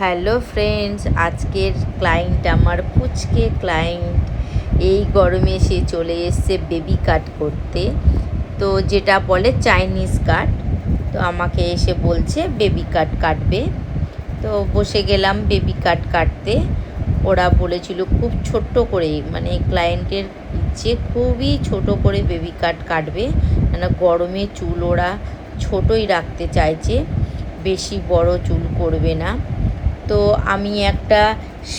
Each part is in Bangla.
হ্যালো ফ্রেন্ডস, আজকের ক্লায়েন্ট আমার পুচকে ক্লায়েন্ট। এই গরমে সে চলে এসছে বেবি কাট করতে, তো যেটা বলে চাইনিজ কাট। তো আমাকে এসে বলছে বেবি কাট কাটবে। তো বসে গেলাম বেবি কাট কাটতে। ওরা বলেছিল খুব ছোট্ট করে, মানে ক্লায়েন্টের ইচ্ছে খুবই ছোট করে বেবি কাট কাটবে, মানে গরমে চুল ওরা ছোটই রাখতে চাইছে, বেশি বড় চুল করবে না। তো আমি একটা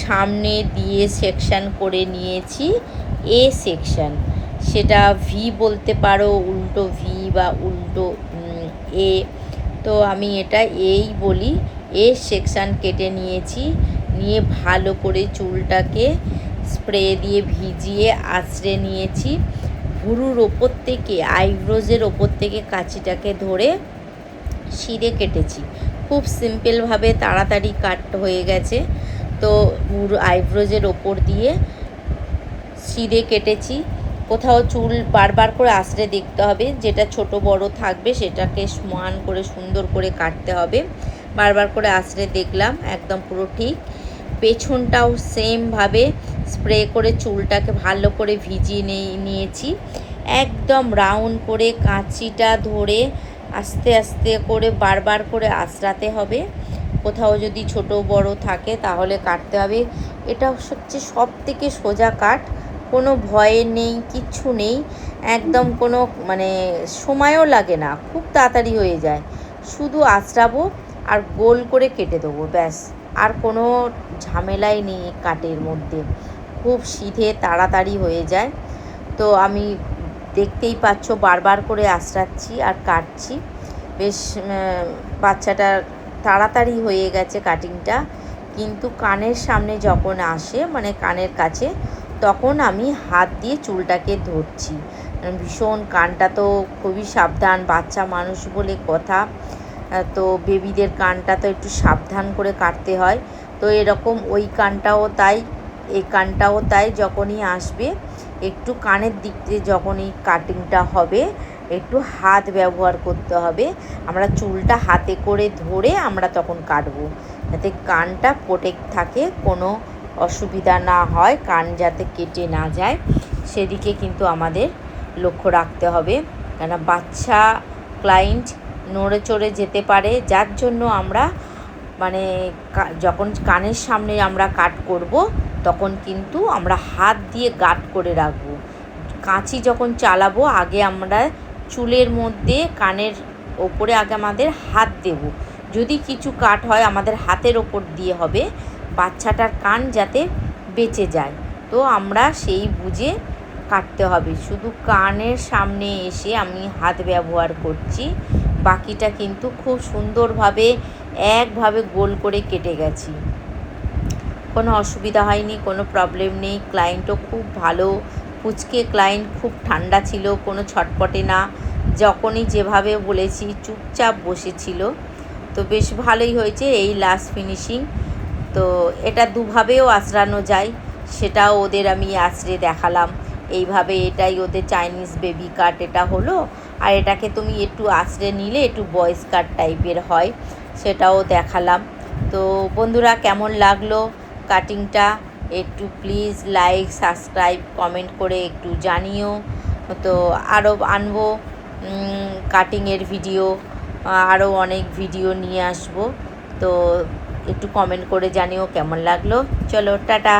সামনে দিয়ে সেকশান করে নিয়েছি, এ সেকশান, সেটা ভি বলতে পারো, উল্টো ভি বা উল্টো এ। তো আমি এটা এই বলি। এ সেকশান কেটে নিয়েছি, নিয়ে ভালো করে চুলটাকে স্প্রে দিয়ে ভিজিয়ে আঁচড়ে নিয়েছি। ভুরুর ওপর থেকে, আইব্রোজের ওপর থেকে কাঁচিটাকে ধরে সিঁধে কেটেছি। খুব সিম্পলভাবে তাড়াতাড়ি কাট হয়ে গেছে। তো আইব্রোজের ওপর দিয়ে সিঁধে কেটেছি। কোথাও চুল বারবার করে আঁচড়ে দেখতে হবে, যেটা ছোট বড় থাকবে সেটাকে সমান করে সুন্দর করে কাটতে হবে। বারবার করে আঁচড়ে দেখলাম, একদম পুরো ঠিক। পেছনটাও সেমভাবে স্প্রে করে চুলটাকে ভালো করে ভিজিয়ে নিয়েছি। একদম রাউন্ড করে কাঁচিটা ধরে আস্তে আস্তে করে বারবার করে আঁচড়াতে হবে। কোথাও যদি ছোট বড় থাকে তাহলে কাটতে হবে। এটা হচ্ছে সব থেকে সোজা কাট, কোনো ভয়ের নেই, কিচ্ছু নেই। একদম কোনো মানে সময়ও লাগে না, খুব তাড়াতাড়ি হয়ে যায়। শুধু আঁচড়াবো আর গোল করে কেটে দেবো, ব্যাস। আর কোনো ঝামেলাই নেই কাটের মধ্যে, খুব সিধে তাড়াতাড়ি হয়ে যায়। তো আমি দেখতেই পাচ্ছ বারবার করে আঁচড়াচ্ছি আর কাটছি। বেশ বাচ্চাটার তাড়াতাড়ি হয়ে গেছে কাটিংটা। কিন্তু কানের সামনে যখন আসে, মানে কানের কাছে, তখন আমি হাত দিয়ে চুলটাকে ধরছি। ভীষণ, কানটা তো খুবই সাবধান, বাচ্চা মানুষ বলে কথা। তো বেবিদের কানটা তো একটু সাবধান করে কাটতে হয়। তো এরকম ওই কানটাও তাই, এই কানটাও তাই। যখনই আসবে একটু কানের দিক দিয়ে, যখনই কাটিংটা হবে একটু হাত ব্যবহার করতে হবে। আমরা চুলটা হাতে করে ধরে আমরা তখন কাটবো, যাতে কানটা প্রোটেক্ট থাকে, কোনো অসুবিধা না হয়, কান যাতে কেটে না যায়, সেদিকে কিন্তু আমাদের লক্ষ্য রাখতে হবে। কেন বাচ্চা ক্লায়েন্ট নড়ে চড়ে যেতে পারে, যার জন্য আমরা মানে যখন কানের সামনে আমরা কাট করব তখন কিন্তু আমরা হাত দিয়ে গার্ড করে রাখবো। কাঁচি যখন চালাবো আগে আমরা চুলের মধ্যে, কানের ওপরে আগে আমাদের হাত দেব। যদি কিছু কাট হয় আমাদের হাতের ওপর দিয়ে হবে, বাচ্চাটার কান যাতে বেঁচে যায়। তো আমরা সেই বুঝে কাটতে হবে। শুধু কানের সামনে এসে আমি হাত ব্যবহার করছি, বাকিটা কিন্তু খুব সুন্দরভাবে একভাবে গোল করে কেটে গেছি। কোনো অসুবিধা হয়নি, কোনো প্রবলেম নেই। ক্লায়েন্টও খুব ভালো, পুচকে ক্লায়েন্ট, খুব ঠান্ডা ছিল, কোনো ছটপটে না। যখনই যেভাবে বলেছি চুপচাপ বসেছিল। তো বেশ ভালোই হয়েছে। এই লাস্ট ফিনিশিং। তো এটা দুভাবেও আঁচড়ানো যায়, সেটাও ওদের আমি আঁচড়ে দেখালাম। এইভাবে, এটাই ওদের চাইনিজ বেবি কাট এটা হলো। আর এটাকে তুমি একটু আঁচড়ে নিলে একটু বয়েজ কাট টাইপের হয়, সেটাও দেখালাম। তো বন্ধুরা, কেমন লাগলো কাটিংটা একটু প্লিজ লাইক, সাবস্ক্রাইব, কমেন্ট করে একটু জানিও। তো আরও আনবো কাটিংয়ের ভিডিও, আরও অনেক ভিডিও নিয়ে আসবো। তো একটু কমেন্ট করে জানিও কেমন লাগলো। চলো, টাটা।